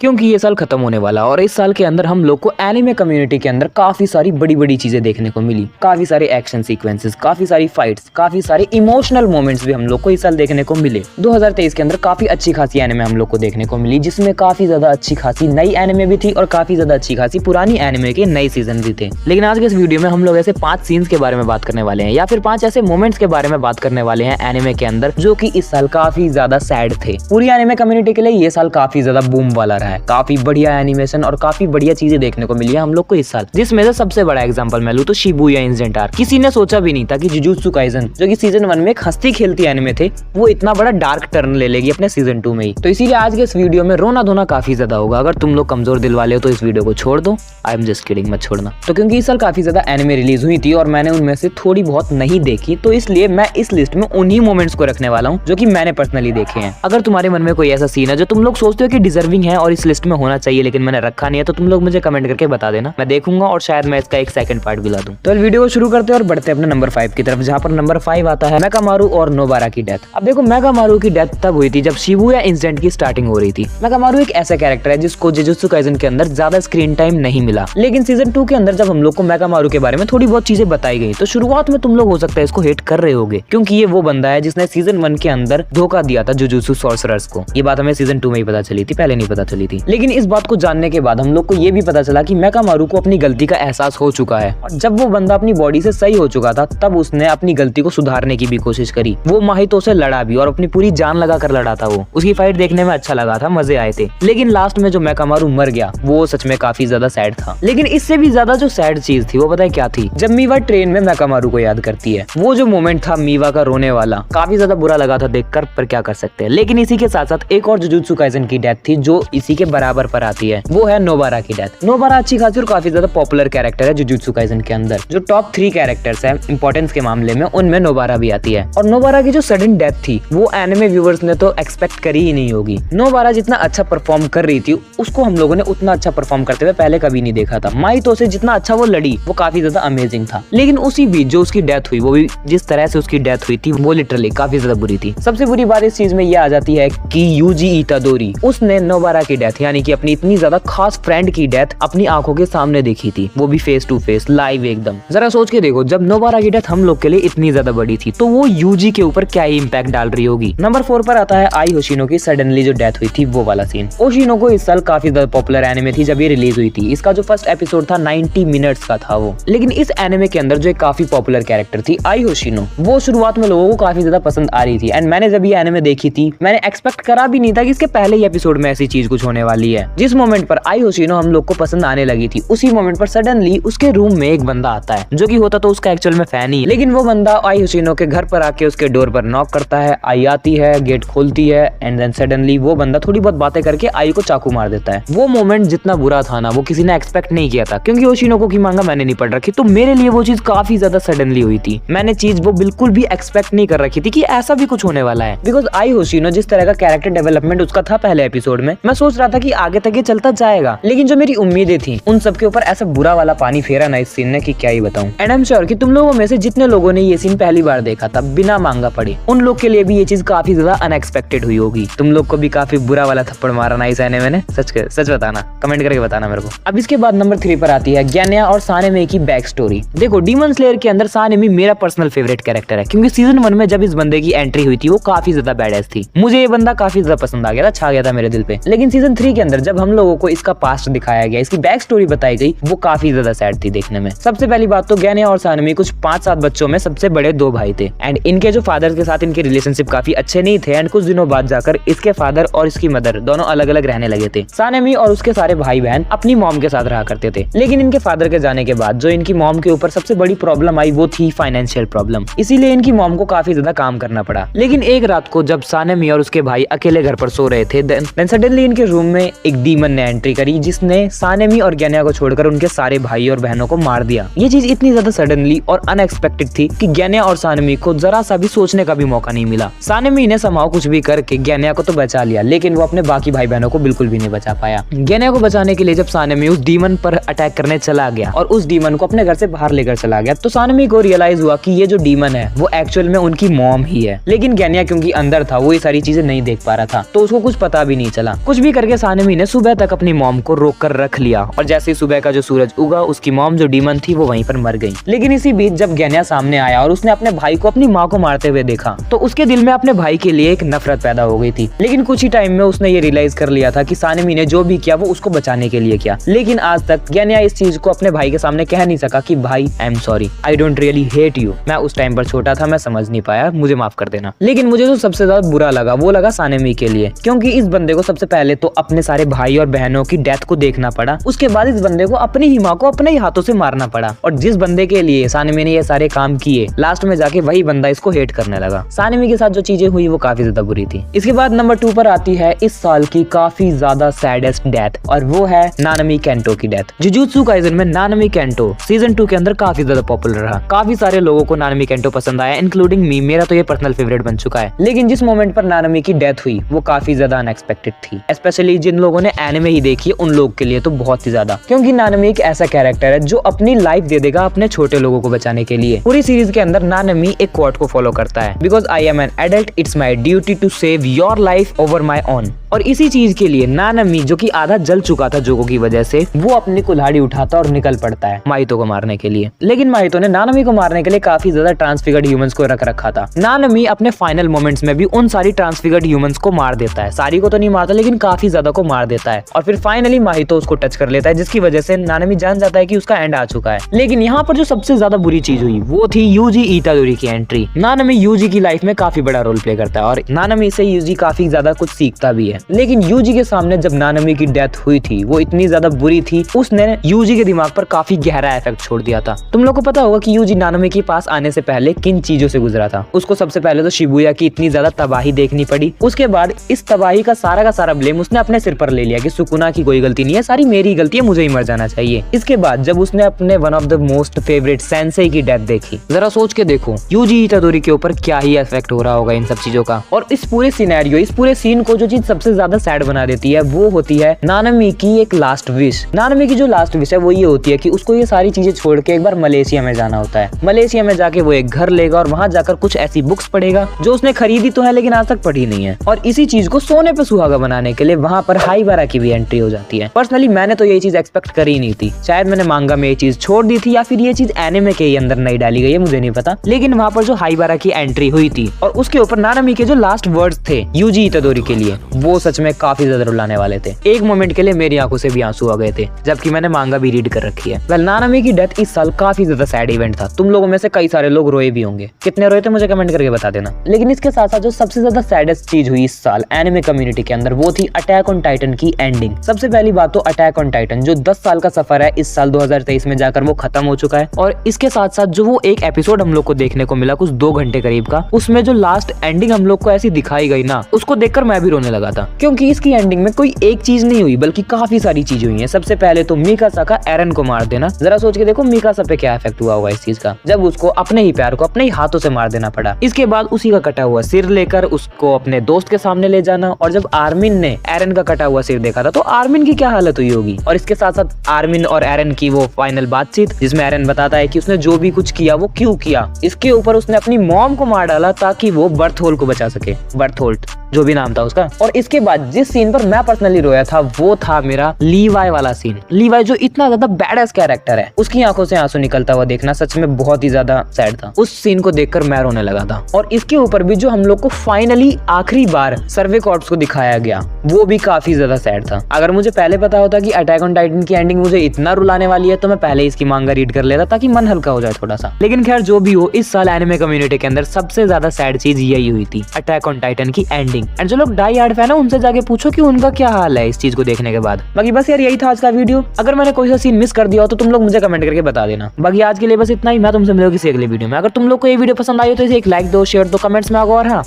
क्योंकि ये साल खत्म होने वाला और इस साल के अंदर हम लोग को एनिमे कम्युनिटी के अंदर काफी सारी बड़ी बड़ी चीजें देखने को मिली। काफी सारे एक्शन सीक्वेंसेस, काफी सारी फाइट्स, काफी सारे इमोशनल मोमेंट्स भी हम लोग को इस साल देखने को मिले। 2023 के अंदर काफी अच्छी खासी एनिमे हम लोग को देखने को मिली, जिसमें काफी ज्यादा अच्छी खासी नई एनिमे भी थी और काफी ज्यादा अच्छी खासी पुरानी एनिमे के नए सीजन भी थे। लेकिन आज के इस वीडियो में हम लोग ऐसे 5 सीन्स के बारे में बात करने वाले हैं या फिर 5 ऐसे मोमेंट्स के बारे में बात करने वाले हैं एनिमे के अंदर जो कि इस साल काफी ज्यादा सैड थे। पूरी एनिमे कम्युनिटी के लिए ये साल काफी ज्यादा बूम वाला रहा है। काफी बढ़िया एनिमेशन और काफी बढ़िया चीजें देखने को मिली है हम लोग को इस साल, जिसमें से सबसे बड़ा एग्जांपल मैं लूं तो शिबुया इंसिडेंट आर्क। किसी ने सोचा भी नहीं था कि जुजुत्सु काइसन जो कि सीजन 1 में एक हंसती खेलती एनिमे थे, वो इतना बड़ा डार्क टर्न ले लेगी अपने सीजन 2 में ही। तो इसीलिए आज के इस वीडियो में रोना धोना काफी ज्यादा होगा। अगर तुम लोग कमजोर दिल वाले हो तो इस वीडियो को छोड़ दो। आई एम जस्ट किडिंग, मत छोड़ना। तो क्योंकि इस साल काफी ज्यादा एनिमे रिलीज हुई थी और मैंने उनमें से थोड़ी बहुत नहीं देखी, तो इसलिए मैं इस लिस्ट में उन्हीं मोमेंट्स को रखने वाला हूँ जो कि मैंने पर्सनली देखे हैं। अगर तुम्हारे मन में कोई ऐसा सीन है जो तुम लोग सोचते हो कि डिजर्विंग है और इस लिस्ट में होना चाहिए लेकिन मैंने रखा नहीं है, तो तुम लोग मुझे कमेंट करके बता देना, मैं देखूंगा और शायद मैं इसका एक सेकंड पार्ट भी ला दूं। तो वीडियो को शुरू करते हैं और बढ़ते हैं अपने नंबर 5 की तरफ, जहां पर नंबर 5 आता है मेकामारू और नोबारा की डेथ। अब देखो, मेकामारू की डेथ तब हुई थी जब शिबुया इंसिडेंट की स्टार्टिंग हो रही थी। मेकामारू एक ऐसा कैरेक्टर है जिसको जुजुत्सु काइसन के अंदर ज्यादा स्क्रीन टाइम नहीं मिला, लेकिन सीजन 2 के अंदर जब हम लोग को मेकामारू के बारे में थोड़ी बहुत चीजें बताई गई तो शुरुआत में तुम लोग हो सकता है इसको हेट कर रहे होगे, क्योंकि ये वो बंदा है जिसने सीजन 1 के अंदर धोखा दिया था जुजुत्सु सॉर्सरर्स को। ये बात हमें सीजन 2 में ही पता चली थी, पहले नहीं पता चली थी। लेकिन इस बात को जानने के बाद हम लोग को ये भी पता चला कि मेकामारू को अपनी गलती का एहसास हो चुका है और जब वो बंदा अपनी बॉडी से सही हो चुका था तब उसने अपनी गलती को सुधारने की भी कोशिश करी। वो माहितो से लड़ा भी और अपनी पूरी जान लगा कर लड़ा था। वो उसकी फाइट देखने में अच्छा लगा था, मजे आए थे। लेकिन लास्ट में जो मेकामारू मर गया वो सच में काफी ज्यादा सैड था। लेकिन इससे भी ज्यादा जो सैड चीज थी वो पता है क्या थी? जब मीवा ट्रेन में मेकामारू को याद करती है, वो जो मोमेंट था मीवा का रोने वाला, काफी ज्यादा बुरा लगा था देखकर, पर क्या कर सकते हैं। लेकिन इसी के साथ साथ एक और जुजुत्सु काइसन की डेथ थी जो इसी के बराबर पर आती है, वो है नोबारा की डेथ। नोबारा अच्छी खासी और काफी ज्यादा पॉपुलर कैरेक्टर है जुजुत्सु काइसन के अंदर। जो टॉप 3 कैरेक्टर्स हैं इंपॉर्टेंस के मामले में, उनमें नोबारा भी आती है। और नोबारा की जो सडन डेथ थी वो एनिमे व्यूअर्स ने तो एक्सपेक्ट करी ही नहीं होगी। नोबारा जितना अच्छा परफॉर्म कर रही थी उसको हम लोगों ने उतना अच्छा परफॉर्म करते हुए पहले कभी नहीं देखा था। माहितो से जितना अच्छा वो लड़ी वो काफी ज्यादा अमेजिंग था। लेकिन उसी बीच जो उसकी डेथ हुई, वो भी जिस तरह से उसकी डेथ हुई थी वो लिटरली काफी ज्यादा बुरी थी। सबसे बुरी बात इस चीज में ये आ जाती है कि यूजी इतादोरी, उसने नोबारा की डेथ यानी कि अपनी इतनी ज्यादा खास फ्रेंड की डेथ अपनी आंखों के सामने देखी थी, वो भी फेस टू फेस लाइव एकदम। जरा सोच के देखो, जब नोबारा की डेथ हम लोग के लिए इतनी ज्यादा बड़ी थी तो वो यूजी के ऊपर क्या ही इम्पैक्ट डाल रही होगी। नंबर 4 पर आता है आई होशिनो की सडनली जो डेथ हुई थी वो वाला सीन। होशिनो इस साल काफी ज्यादा पॉपुलर एनिमे थी जब ये रिलीज हुई थी। इसका जो फर्स्ट एपिसोड था 90 मिनट्स का था वो। लेकिन इस एनिमे के अंदर जो एक काफी पॉपुलर कैरेक्टर थी आई होशिनो, वो शुरुआत में लोगों को काफी ज्यादा पसंद आ रही थी। एंड मैंने जब ये एनिमे देखी थी मैंने एक्सपेक्ट करा भी नहीं था कि इसके पहले ही एपिसोड में ऐसी चीज कुछ होने वाली है। जिस मोमेंट पर आई होशिनो हम लोग को पसंद आने लगी थी, उसी मोमेंट पर सडनली उसके रूम में एक बंदा आता है जो कि होता तो उसका एक्चुअल में फैन ही है। लेकिन वो बंदा आई होशिनो के घर पर आके उसके डोर पर नॉक करता है। आई आती है, गेट खोलती है एंड देन सडनली वो बंदा थोड़ी बहुत बातें करके आई को चाकू मार देता है। वो मोमेंट जितना बुरा था ना वो किसी ने एक्सपेक्ट नहीं किया था, क्योंकि होशिनो की मांगा मैंने नहीं पढ़ रखी, तो मेरे लिए वो चीज काफी ज्यादा सडनली हुई थी। मैंने चीज वो बिल्कुल भी एक्सपेक्ट नहीं कर रखी थी कि ऐसा भी कुछ होने वाला है। बिकॉज आई होशिनो जिस तरह का कैरेक्टर डेवलपमेंट उसका था पहले एपिसोड में, मैं सोच रहा था कि आगे तक ये चलता जाएगा। लेकिन जो मेरी उम्मीदें थी उन सबके ऊपर ऐसा बुरा वाला पानी फेरा ना इस सीन ने कि क्या ही बताऊं। एंड आई एम श्योर कि तुम लोगों में से जितने लोगों ने ये सीन पहली बार देखा था बिना मांगा पड़े, उन लोग के लिए भी ये चीज काफी ज्यादा अनएक्सपेक्टेड हुई होगी। तुम लोग को भी काफी बुरा वाला थप्पड़ मारा ना इस एनिमे ने। सच बताना, कमेंट करके बताना मेरे को। अब इसके बाद नंबर 3 पर आती है ग्यान्या और सानेमी की बैक स्टोरी। देखो, डीमन स्लेयर के अंदर सानेमी मेरा पर्सनल फेवरेट कैरेक्टर है, क्योंकि सीजन 1 में जब इस बंदे की एंट्री हुई थी वो काफी ज्यादा बैडएस थी। मुझे ये बंदा काफी ज्यादा पसंद आ गया था, छा गया था मेरे दिल पे। लेकिन सीजन 3 के अंदर जब हम लोगों को इसका पास्ट दिखाया गया, इसकी बैक स्टोरी बताई गई, वो काफी ज्यादा सैड थी देखने में। सबसे पहली बात तो ग्यान्या और सानेमी कुछ 5-7 बच्चों में सबसे बड़े 2 भाई थे एंड इनके जो फादर के साथ इनके रिलेशनशिप काफी अच्छे नहीं थे। एंड कुछ दिनों बाद जाकर इसके फादर और इसकी मदर दोनों अलग अलग रहने लगे थे। सानेमी और उसके सारे भाई बहन अपनी मॉम के साथ रहा करते थे। लेकिन इनके फादर के जाने के बाद जो इनकी मॉम के ऊपर सबसे बड़ी प्रॉब्लम आई वो थी फाइनेंशियल प्रॉब्लम। इसीलिए इनकी मॉम को काफी ज्यादा काम करना पड़ा। लेकिन एक रात को जब सानेमी और उसके भाई अकेले घर पर सो रहे थे, देन सडनली इनके रूम में एक डीमन ने एंट्री करी जिसने सानेमी और ग्यान्या को छोड़कर उनके सारे भाई और बहनों को मार दिया। ये चीज इतनी ज्यादा सडनली और अनएक्सपेक्टेड थी कि ग्यान्या और सानेमी को जरा सा भी सोचने का भी मौका नहीं मिला। सानेमी ने समाव कुछ भी करके ग्यान्या को तो बचा लिया, लेकिन वो अपने बाकी भाई बहनों को बिल्कुल भी नहीं बचा पाया। ग्यान्या को बचाने के लिए जब सानेमी उस डीमन पर अटैक करने चला गया और उस डीमन को अपने घर से बाहर लेकर चला गया, तो सानेमी को रियलाइज हुआ कि ये जो डीमन है वो एक्चुअल में उनकी मॉम ही है। लेकिन ग्यान्या क्योंकि अंदर था वो ये सारी चीजें नहीं देख पा रहा था, तो उसको कुछ पता भी नहीं चला। कुछ भी करके करके सानमी ने सुबह तक अपनी मॉम को रोक कर रख लिया और जैसे ही सुबह का जो सूरज उगा उसकी मॉम जो डीमन थी वो वहीं पर मर गई। लेकिन इसी बीच जब गेन्या सामने आया और उसने अपने भाई को अपनी माँ को मारते हुए देखा तो उसके दिल में अपने भाई के लिए एक नफरत पैदा हो गई थी। लेकिन कुछ ही टाइम में उसने ये रियलाइज कर लिया था कि सानमी ने जो भी किया वो उसको बचाने के लिए किया। लेकिन आज तक गेन्या इस चीज को अपने भाई के सामने कह नहीं सका कि भाई I am sorry, I don't really hate you. मैं उस टाइम पर छोटा था, मैं समझ नहीं पाया, मुझे माफ कर देना। लेकिन मुझे जो सबसे ज्यादा बुरा लगा वो लगा सानमी के लिए, क्योंकि इस बंदे को सबसे पहले तो अपने सारे भाई और बहनों की डेथ को देखना पड़ा, उसके बाद इस बंदे को अपनी ही माँ को अपने ही हाथों से मारना पड़ा। और जिस बंदे के लिए सानमी ने ये सारे काम किए लास्ट में जाके वही बंदा इसको हेट करने लगा। सानमी के साथ जो चीजें हुई वो काफी ज्यादा बुरी थी। इसके बाद नंबर 2 पर आती है इस साल की काफी ज्यादा सैडेस्ट डेथ और वो है नानामी केंटो की डेथ। जुजुत्सु काइसेन में नानामी केंटो सीजन 2 के अंदर काफी ज्यादा पॉपुलर रहा। काफी सारे लोगों को नानामी केंटो पसंद आया, इंक्लूडिंग मी। मेरा तो ये पर्सनल फेवरेट बन चुका है। लेकिन जिस मोमेंट पर नानामी की डेथ हुई वो काफी ज्यादा अनएक्सपेक्टेड थी, स्पेशली जिन लोगों ने एनिमे ही देखी उन लोग के लिए तो बहुत ही ज्यादा, क्योंकि नानामी एक ऐसा कैरेक्टर है जो अपनी लाइफ दे देगा अपने छोटे लोगों को बचाने के लिए। पूरी सीरीज के अंदर नानामी एक कोट को फॉलो करता है, because I am an adult, it's my duty to save your life over my own. और इसी चीज के लिए नानामी, जो कि आधा जल चुका था जोगो की वजह से, वो अपनी कुल्हाड़ी उठाता और निकल पड़ता है माहितो को मारने के लिए। लेकिन माहितो ने नानामी को मारने के लिए काफी ज्यादा ट्रांसफिगर्ड ह्यूमंस को रख रखा था। नानामी अपने फाइनल मोमेंट्स में भी उन सारी ट्रांसफिगर्ड ह्यूमंस को मार देता है। सारी को तो नहीं मारता लेकिन काफी ज्यादा को मार देता है और फिर फाइनली माहितो उसको टच कर लेता है, जिसकी वजह से नानामी जान जाता है कि उसका एंड आ चुका है। लेकिन यहाँ पर जो सबसे ज्यादा बुरी चीज हुई वो थी यूजी इतादोरी की एंट्री। नानामी यूजी की लाइफ में काफी बड़ा रोल प्ले करता है और नानामी से यूजी काफी ज्यादा कुछ सीखता भी है। लेकिन यूजी के सामने जब नानामी की डेथ हुई थी वो इतनी ज्यादा बुरी थी, उसने यूजी के दिमाग पर काफी गहरा इफेक्ट छोड़ दिया था। तुम लोग को पता होगा कि यूजी नानामी के पास आने से पहले किन चीजों से गुजरा था। उसको सबसे पहले तो शिबुया की इतनी ज्यादा तबाही देखनी पड़ी, उसके बाद इस तबाही का सारा ब्लेम उसने अपने सिर पर ले लिया कि सुकुना की कोई गलती नहीं है, सारी मेरी गलती है, मुझे ही मर जाना चाहिए। इसके बाद जब उसने अपने one of the most favourite Sensei की डेथ देखी, जरा सोच के देखो यूजी इतादोरी के ऊपर क्या ही इफेक्ट हो रहा होगा इन सब चीजों का। और इस पूरे सिनेरियो, इस पूरे सीन को जो चीज सबसे ज्यादा सैड बना देती है वो होती है नानामी की एक लास्ट विश। नानामी की जो लास्ट विश है वो ये होती है कि उसको ये सारी चीजें छोड़ के एक बार मलेशिया में जाना होता है। मलेशिया में जाके वो एक घर लेगा और वहां जाकर कुछ ऐसी बुक्स पढ़ेगा जो उसने खरीदी तो है लेकिन आज तक पढ़ी नहीं है। और इसी चीज को सोने पे सुहागा बनाने के लिए वहां पर हाइबारा की भी एंट्री हो जाती है। पर्सनली मैंने तो ये चीज एक्सपेक्ट करी ही नहीं थी, शायद मैंने मांगा में ये चीज छोड़ दी थी या फिर ये चीज एनिमे के अंदर नहीं डाली गई है, मुझे नहीं पता। लेकिन वहां पर जो हाइबारा की एंट्री हुई थी और उसके ऊपर नानामी के जो लास्ट वर्ड्स थे यूजी इतादोरी के लिए, वो सच में काफी ज्यादा रुलाने वाले थे। एक मोमेंट के लिए मेरी आंखों से भी आंसू आ गए थे, जबकि मैंने मांगा भी रीड कर रखी है। वेल, नानामी की डेथ इस साल काफी ज्यादा सैड इवेंट था। तुम लोगों में से कई सारे लोग रोए भी होंगे, कितने रोए थे मुझे कमेंट करके बता देना। लेकिन इसके साथ साथ जो सबसे ज्यादा सैडेस्ट चीज हुई इस साल एनिमे कम्युनिटी के अंदर वो थी अटैक ऑन टाइटन की एंडिंग। सबसे पहली बात तो अटैक ऑन टाइटन जो 10 साल का सफर है, इस साल 2023 में जाकर वो खत्म हो चुका है। और इसके साथ साथ जो वो एक एपिसोड हम लोग को देखने को मिला कुछ 2 घंटे करीब का, उसमें जो लास्ट एंडिंग हम लोग को ऐसी दिखाई गई ना, उसको देखकर मैं भी रोने लगा था। क्योंकि इसकी एंडिंग में कोई एक चीज नहीं हुई बल्कि काफी सारी चीजें हुई हैं। सबसे पहले तो मिकासा का एरन को मार देना, जरा सोच के देखो मिकासा पे क्या इफेक्ट हुआ होगा इस चीज का, जब उसको अपने ही प्यार को अपने ही हाथों से मार देना पड़ा। इसके बाद उसी का कटा हुआ सिर लेकर उसको अपने दोस्त के सामने ले जाना, और जब आर्मिन ने एरन का कटा हुआ सिर देखा था तो आर्मिन की क्या हालत हुई होगी। और इसके साथ साथ आर्मिन और एरन की वो फाइनल बातचीत जिसमें एरन बताता है कि उसने जो भी कुछ किया वो क्यों किया। इसके ऊपर उसने अपनी मॉम को मार डाला ताकि वो बर्थहोल को बचा सके, बर्थहोल्ट जो भी नाम था उसका। और इसके बाद जिस सीन पर मैं पर्सनली रोया था वो था मेरा लीवाई वाला सीन। लीवाई जो इतना ज्यादा बैडएस कैरेक्टर है, उसकी आंखों से आंसू निकलता हुआ देखना सच में बहुत ही ज्यादा सैड था। उस सीन को देखकर मैं रोने लगा था। और इसके ऊपर भी जो हम लोग को फाइनली आखिरी बार सर्वे कॉर्प्स को दिखाया गया वो भी काफी ज्यादा सैड था। अगर मुझे पहले पता होता कि अटैक ऑन टाइटन की एंडिंग मुझे इतना रुलाने वाली है तो मैं पहले इसकी मांगा रीड कर लेता ताकि मन हल्का हो जाए थोड़ा सा। लेकिन खैर जो भी हो, इस साल एनिमे कम्युनिटी के अंदर सबसे ज्यादा सैड चीज यही हुई थी, अटैक ऑन टाइटन की एंडिंग। एंड जो लोग डाई हार्ड फैन है उनसे जाके पूछो कि उनका क्या हाल है इस चीज को देखने के बाद। बाकी बस यार यही था आज का वीडियो। अगर मैंने कोई सा सीन मिस कर दिया हो तो तुम लोग मुझे कमेंट करके बता देना। बाकी आज के लिए बस इतना ही। मैं तुमसे मिलूंगा किसी अगले वीडियो में। अगर तुम लोग को ये वीडियो पसंद आई हो तो इसे एक लाइक दो, शेयर दो, कमेंट्स में आओ और हाँ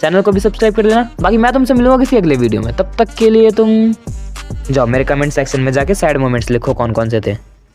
चैनल को भी सब्सक्राइब कर लेना। बाकी मैं तुमसे मिलूंगा किसी अगले वीडियो में, तब तक के लिए तुम जाओ मेरे कमेंट सेक्शन में जाके सैड मोमेंट्स लिखो कौन कौन से थे।